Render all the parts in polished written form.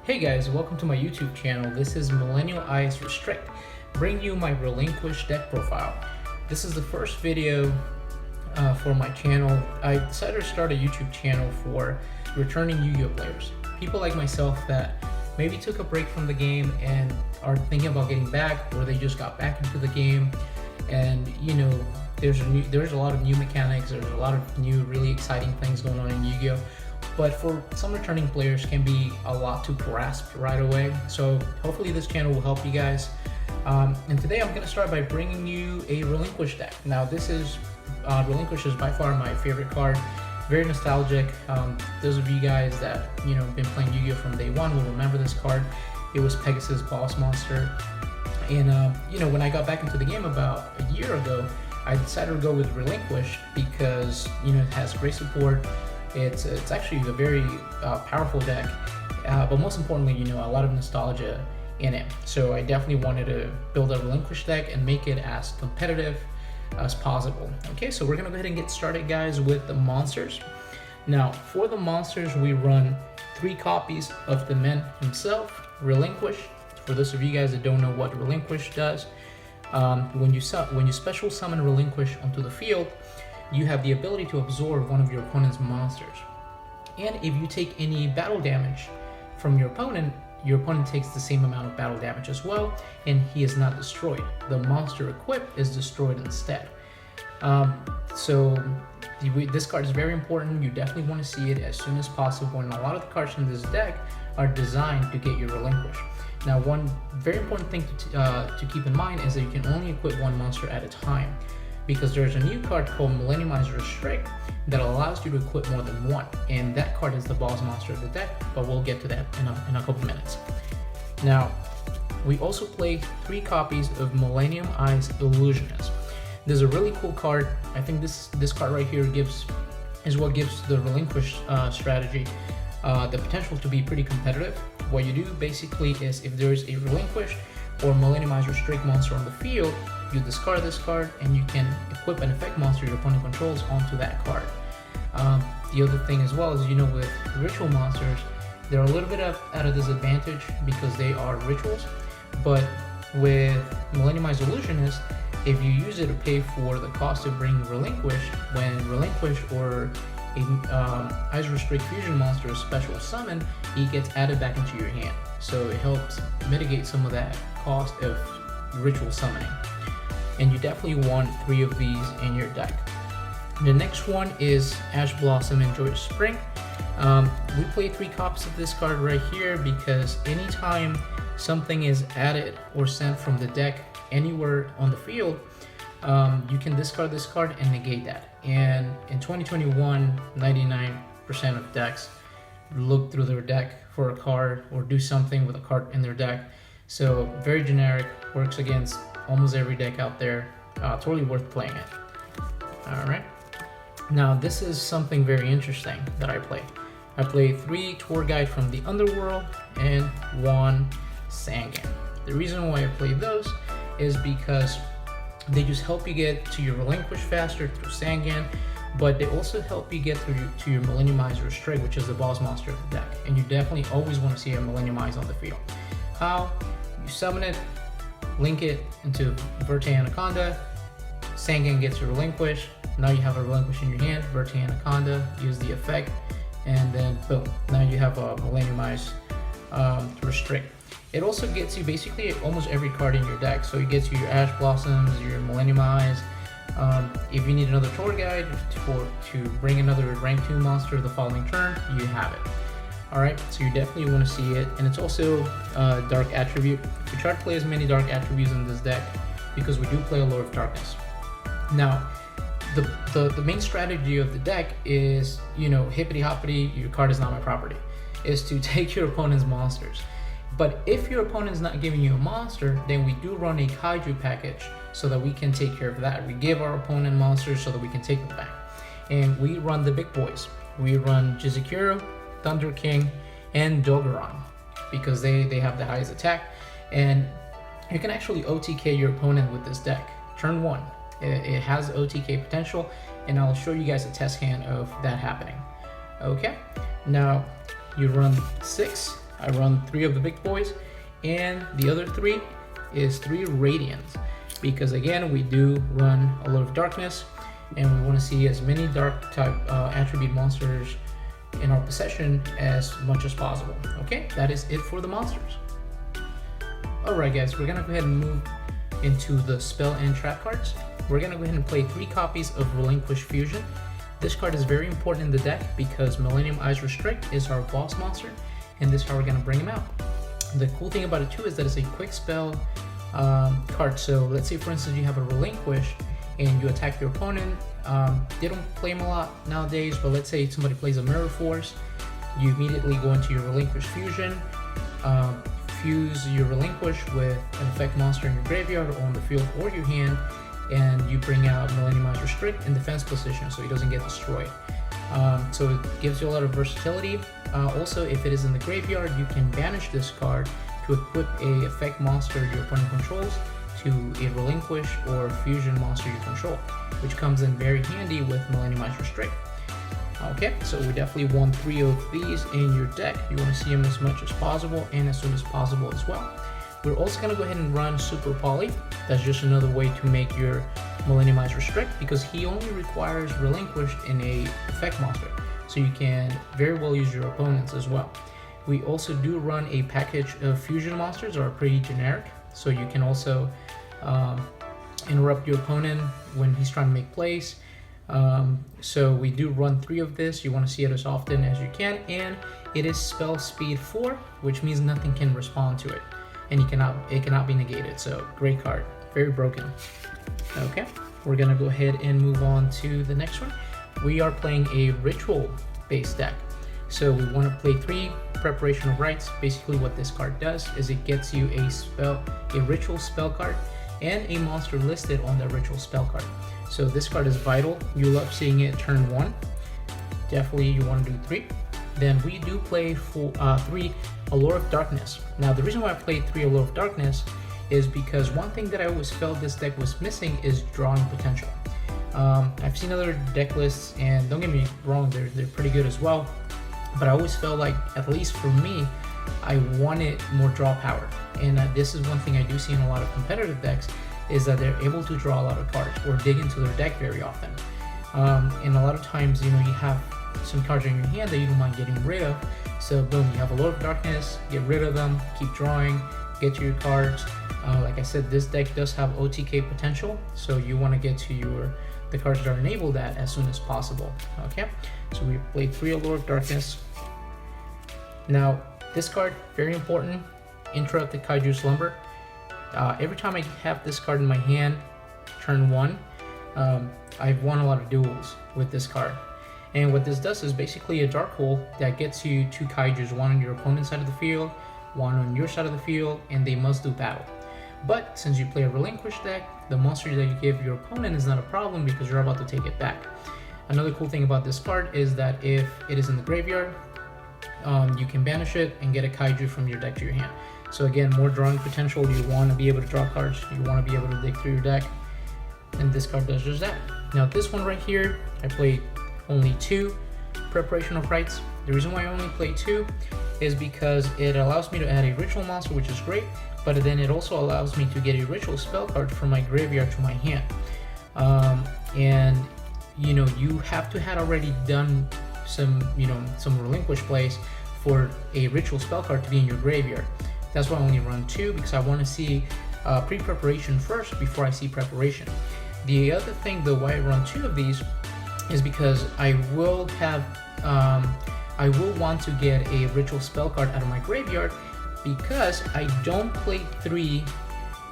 Hey guys, welcome to my YouTube channel. This is Millennium Eyes Restrict, bringing you my Relinquish Deck profile. This is the first video for my channel. I decided to start a YouTube channel for returning Yu-Gi-Oh players. People like myself that maybe took a break from the game and are thinking about getting back, or they just got back into the game. And you know, there's a lot of new mechanics, there's a lot of new really exciting things going on in Yu-Gi-Oh! But for some returning players can be a lot to grasp right away. So hopefully this channel will help you guys. And today I'm going to start by bringing you a Relinquish deck. Now this is, Relinquish is by far my favorite card. Very nostalgic. Those of you guys that, you know, been playing Yu-Gi-Oh from day one will remember this card. It was Pegasus boss monster. And you know, when I got back into the game about a year ago, I decided to go with Relinquish because, you know, it has great support. It's actually a very powerful deck, but most importantly, you know, a lot of nostalgia in it. So I definitely wanted to build a Relinquish deck and make it as competitive as possible. Okay, so we're gonna go ahead and get started, guys, with the monsters. Now, for the monsters, we run 3 copies of the man himself, Relinquish. For those of you guys that don't know what Relinquish does, when you special summon Relinquish onto the field, you have the ability to absorb one of your opponent's monsters. And if you take any battle damage from your opponent takes the same amount of battle damage as well, and he is not destroyed. The monster equipped is destroyed instead. So this card is very important. You definitely want to see it as soon as possible, and a lot of the cards in this deck are designed to get your Relinquish. Now, one very important thing to keep in mind is that you can only equip one monster at a time, because there's a new card called Millennium Restrict that allows you to equip more than one, and that card is the boss monster of the deck, but we'll get to that in a couple minutes. Now, we also play 3 copies of Millennium Eyes Illusionist. There's a really cool card. I think this card right here is what gives the Relinquish strategy the potential to be pretty competitive. What you do basically is, if there is a Relinquish or Millennium Eyes Restrict monster on the field, you discard this card and you can equip an effect monster your opponent controls onto that card. The other thing as well is, you know, with ritual monsters, they're a little bit at a disadvantage because they are rituals. But with Millennium Eyes Illusionist, if you use it to pay for the cost of bringing Relinquish, when Relinquish or a Eyes Restrict fusion monster is special summon, he gets added back into your hand. So it helps mitigate some of that cost of ritual summoning. And you definitely want 3 of these in your deck. The next one is Ash Blossom and Joyous Spring. We play 3 copies of this card right here because anytime something is added or sent from the deck anywhere on the field, you can discard this card and negate that. And in 2021, 99% of decks look through their deck for a card or do something with a card in their deck. So very generic, works against almost every deck out there. Totally worth playing it. Alright. Now this is something very interesting that I play. I play 3 Tour Guide from the Underworld and 1 Sangan. The reason why I play those is because they just help you get to your Relinquish faster through Sangan, but they also help you get to your Millennium Eyes Restrict, which is the boss monster of the deck. And you definitely always want to see a Millennium Eyes on the field. How? You summon it, link it into Verte Anaconda, Sangan gets your Relinquish, now you have a Relinquish in your hand, Verte Anaconda, use the effect, and then boom, now you have a Millennium Eyes Restrict. It also gets you basically almost every card in your deck, so it gets you your Ash Blossoms, your Millennium Eyes. If you need another tour guide to bring another rank 2 monster the following turn, you have it. Alright, so you definitely want to see it, and it's also a dark attribute. We try to play as many dark attributes in this deck because we do play Allure of Darkness. Now, the main strategy of the deck is, you know, hippity hoppity, your card is not my property, is to take your opponent's monsters. But if your opponent's not giving you a monster, then we do run a Kaiju package so that we can take care of that. We give our opponent monsters so that we can take them back. And we run the big boys. We run Jizukiro, Thunder King, and Dogoran because they have the highest attack, and you can actually OTK your opponent with this deck. Turn 1, it has OTK potential, and I'll show you guys a test hand of that happening. Okay, now you run 6 I run 3 of the big boys, and the other 3 is 3 Radiants, because again, we do run Allure of Darkness, and we want to see as many dark type attribute monsters in our possession as much as possible. Okay, that is it for the monsters. Alright guys, we're gonna go ahead and move into the spell and trap cards. We're gonna go ahead and play 3 copies of Relinquish Fusion. This card is very important in the deck because Millennium Eyes Restrict is our boss monster, and this is how we're gonna bring him out. The cool thing about it too is that it's a quick spell card. So let's say for instance you have a Relinquish and you attack your opponent. They don't play him a lot nowadays, but let's say somebody plays a Mirror Force, you immediately go into your Relinquish Fusion, fuse your Relinquish with an effect monster in your graveyard or on the field or your hand, and you bring out Millennium Eyes Restrict in defense position so he doesn't get destroyed. So it gives you a lot of versatility. Also, if it is in the graveyard, you can banish this card to equip a effect monster your opponent controls to a Relinquish or Fusion monster you control, which comes in very handy with Millennium Eyes Restrict. Okay, so we definitely want 3 of these in your deck. You want to see them as much as possible and as soon as possible as well. We're also going to go ahead and run Super Poly. That's just another way to make your Millennium Eyes Restrict, because he only requires Relinquished in a effect monster, so you can very well use your opponents as well. We also do run a package of fusion monsters that are pretty generic, so you can also interrupt your opponent when he's trying to make plays. So we do run 3 of this. You want to see it as often as you can, and it is spell speed 4, which means nothing can respond to it, and it cannot be negated. So great card, very broken. Okay, we're gonna go ahead and move on to the next one. We are playing a ritual based deck, so we want to play 3 Preparation of Rites. Basically what this card does is it gets you a ritual spell card and a monster listed on the ritual spell card. So this card is vital. You love seeing it turn 1. Definitely you want to do 3. Then we do play 3 Allure of Darkness. Now the reason why I played 3 Allure of Darkness is because one thing that I always felt this deck was missing is drawing potential. I've seen other deck lists, and don't get me wrong, they're pretty good as well, but I always felt like, at least for me, I wanted more draw power. And this is one thing I do see in a lot of competitive decks, is that they're able to draw a lot of cards or dig into their deck very often. And a lot of times, you have some cards in your hand that you don't mind getting rid of. So boom, you have Allure of Darkness, get rid of them, keep drawing, get to your cards. Like I said, this deck does have OTK potential, so you want to get to the cards that are enabled that as soon as possible. Okay, so we played 3 Allure of Darkness. Now this card, very important, Interrupt the Kaiju Slumber. Every time I have this card in my hand, turn 1, I've won a lot of duels with this card. And what this does is basically a dark hole that gets you 2 Kaijus, one on your opponent's side of the field, one on your side of the field, and they must do battle. But since you play a Relinquish deck, the monster that you give your opponent is not a problem because you're about to take it back. Another cool thing about this card is that if it is in the graveyard, you can banish it and get a Kaiju from your deck to your hand. So again, more drawing potential. You want to be able to draw cards, you want to be able to dig through your deck, and this card does just that. Now this one right here, I played only 2 Preparation of Rites. The reason why I only play 2 is because it allows me to add a ritual monster, which is great, but then it also allows me to get a ritual spell card from my graveyard to my hand. And you have to have already done some Relinquish plays for a ritual spell card to be in your graveyard. That's why I only run 2, because I want to see pre-preparation first before I see preparation. The other thing though why I run 2 of these is because I will want to get a ritual spell card out of my graveyard, because I don't play 3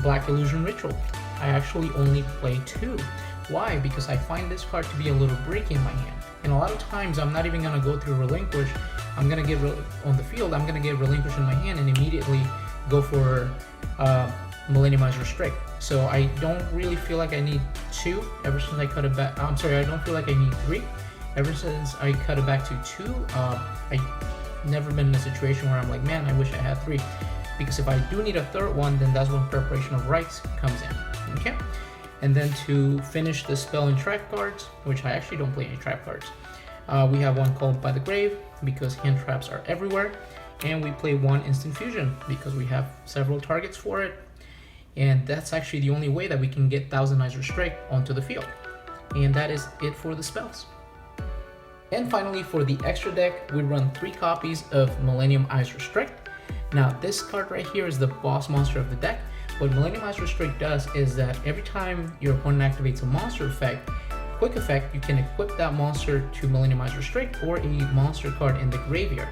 Black Illusion Ritual. I actually only play 2. Why? Because I find this card to be a little breaky in my hand. And a lot of times I'm not even going to go through Relinquish. I'm going to get on the field, I'm going to get Relinquish in my hand and immediately go for Millennium Eyes Restrict. So I don't really feel like I need 2 ever since I cut it back. I'm sorry, I don't feel like I need 3. Ever since I cut it back to 2, I've never been in a situation where I'm like, man, I wish I had 3. Because if I do need a third one, then that's when Preparation of Rites comes in. Okay? And then to finish the spell and trap cards, which I actually don't play any trap cards, we have one called By the Grave, because hand traps are everywhere. and we play one instant fusion because we have several targets for it, and that's actually the only way that we can get Thousand Eyes Restrict onto the field. And that is it for the spells. And finally, for the extra deck, we run 3 copies of Millennium Eyes Restrict. Now this card right here is the boss monster of the deck. What Millennium Eyes Restrict does is that every time your opponent activates a monster effect, quick effect, you can equip that monster to Millennium Eyes Restrict or a monster card in the graveyard.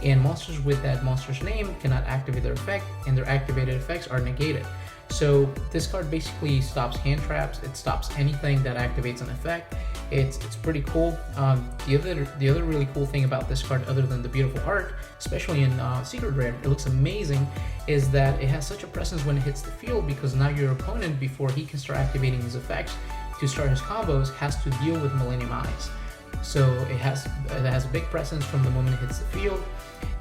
And monsters with that monster's name cannot activate their effect, and their activated effects are negated. So this card basically stops hand traps, it stops anything that activates an effect. It's pretty cool. The other really cool thing about this card, other than the beautiful art, especially in Secret Rare, it looks amazing, is that it has such a presence when it hits the field, because now your opponent, before he can start activating his effects to start his combos, has to deal with Millennium Eyes. So it has a big presence from the moment it hits the field.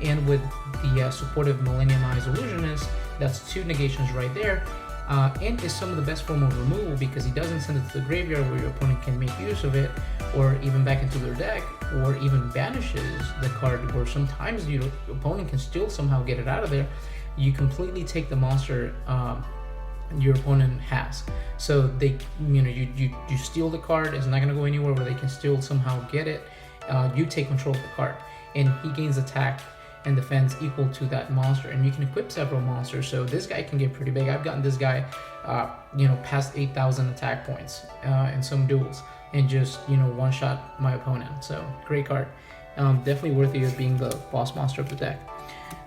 And with the supportive Millennium Eyes Illusionist, that's 2 negations right there. And is some of the best form of removal, because he doesn't send it to the graveyard where your opponent can make use of it, or even back into their deck, or even banishes the card where sometimes your opponent can still somehow get it out of there. You completely take the monster your opponent has. So they, you steal the card. It's not gonna go anywhere where they can still somehow get it. You take control of the card, and he gains attack and defense equal to that monster, and you can equip several monsters. So this guy can get pretty big. I've gotten this guy past 8,000 attack points in some duels, and just one shot my opponent. So great card, definitely worthy of being the boss monster of the deck.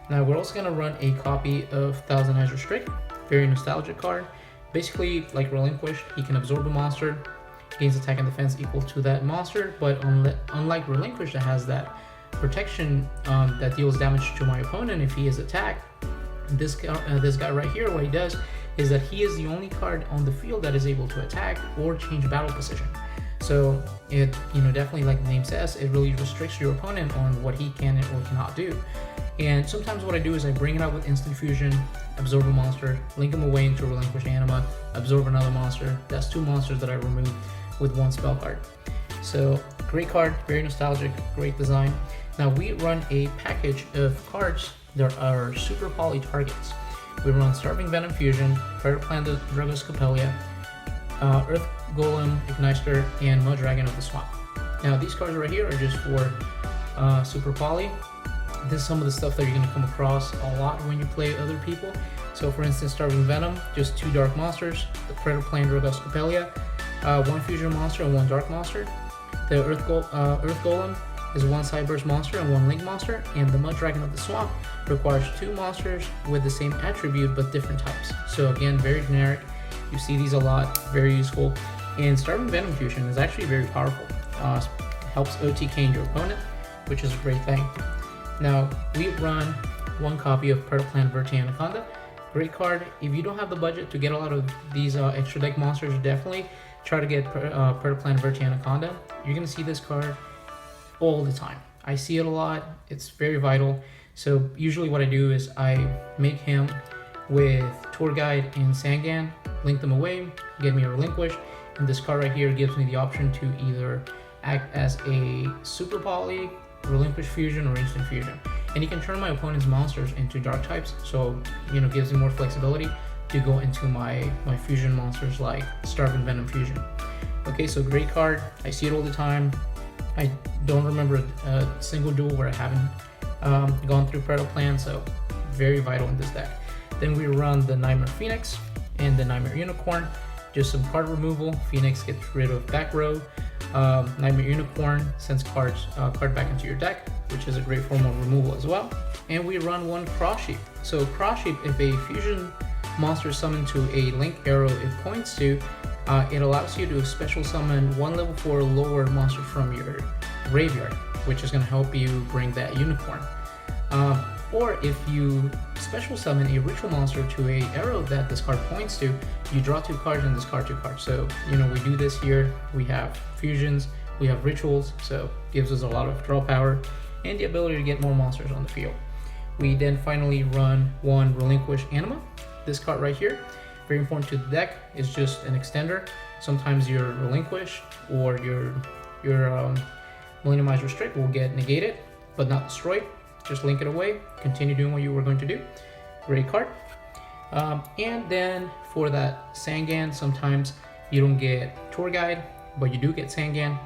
Now we're also gonna run a copy of Thousand Eyes Restrict, very nostalgic card. Basically, like Relinquished, he can absorb a monster, gains attack and defense equal to that monster, but unlike Relinquished, that has that protection that deals damage to my opponent if he is attacked. This guy right here, what he does is that he is the only card on the field that is able to attack or change battle position. So it definitely, like the name says, it really restricts your opponent on what he can or cannot do. And sometimes what I do is I bring it out with instant fusion, absorb a monster, link him away into Relinquish Anima, absorb another monster. That's 2 monsters that I removed with 1 spell card. So great card, very nostalgic, great design. Now we run a package of cards that are super poly targets. We run Starving Venom Fusion, Predator Plant Drugos Capelia, Earth Golem Igniter, and Mud Dragon of the Swamp. Now these cards right here are just for super poly. This is some of the stuff that you're going to come across a lot when you play other people. So for instance, Starving Venom, just 2 dark monsters, the Predator Plant Drugos Capelia, 1 fusion monster and 1 dark monster. The Earth Golem is 1 Cyberse monster and 1 Link monster, and the Mud Dragon of the Swamp requires 2 monsters with the same attribute but different types. So again, very generic. You see these a lot, very useful. And Starving Venom Fusion is actually very powerful. Helps OTK your opponent, which is a great thing. Now we run 1 copy of Predator Plant Verti Anaconda. Great card. If you don't have the budget to get a lot of these extra deck monsters, definitely try to get Predator Plant Verti Anaconda. You're gonna see this card all the time. I see it a lot. It's very vital. So usually what I do is I make him with Tour Guide and Sangan, link them away, get me a Relinquish, and this card right here gives me the option to either act as a super poly, Relinquish Fusion, or instant fusion. And you can turn my opponent's monsters into dark types, so gives me more flexibility to go into my fusion monsters like Starving Venom Fusion. Okay, so great card. I see it all the time. I don't remember a single duel where I haven't gone through Predator Plan, so very vital in this deck. Then we run the Nightmare Phoenix and the Nightmare Unicorn, just some card removal. Phoenix gets rid of back row. Nightmare Unicorn sends card back into your deck, which is a great form of removal as well. And we run 1 Cross Sheep. So Cross Sheep, if a fusion monster is summoned to a link arrow it points to, it allows you to special summon 1 level 4 lower monster from your graveyard, which is going to help you bring that unicorn. Or if you special summon a ritual monster to a arrow that this card points to, you draw 2 cards and discard 2 cards. So we do this here. We have fusions, we have rituals, so gives us a lot of draw power and the ability to get more monsters on the field. We then finally run 1 Relinquish Anima. This card right here, very important to the deck, is just an extender. Sometimes your Relinquish or your Millennium Eyes Restrict will get negated but not destroyed. just link it away, continue doing what you were going to do. Great card. And then for that Sangan, sometimes you don't get Tour Guide, but you do get Sangan,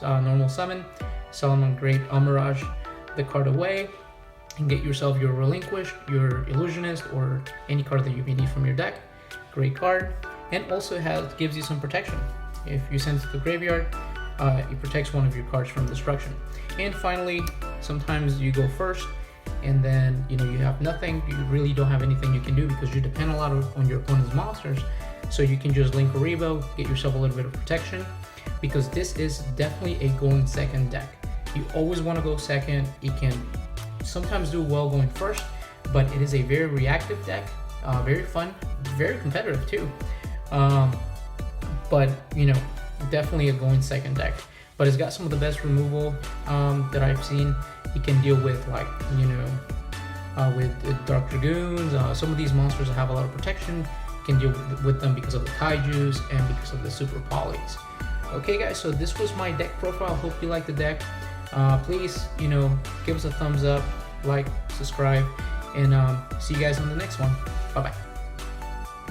normal summon, Solomon Great Amirage the card away, and get yourself your Relinquished, your Illusionist, or any card that you may need from your deck. Great card. And also gives you some protection. If you send it to the graveyard, it protects one of your cards from destruction. And finally, sometimes you go first, and then you have nothing. You really don't have anything you can do because you depend a lot on your opponent's monsters. So you can just link Aribo, get yourself a little bit of protection, because this is definitely a going second deck. You always want to go second. It can sometimes do well going first, but it is a very reactive deck, very fun, very competitive too. But definitely a going second deck. But it's got some of the best removal that I've seen. It can deal with with Dark Dragoons. Some of these monsters that have a lot of protection, can deal with them because of the Kaijus and because of the Super Polys. Okay guys, so this was my deck profile. Hope you like the deck. Please, give us a thumbs up, like, subscribe, and see you guys on the next one. Bye bye.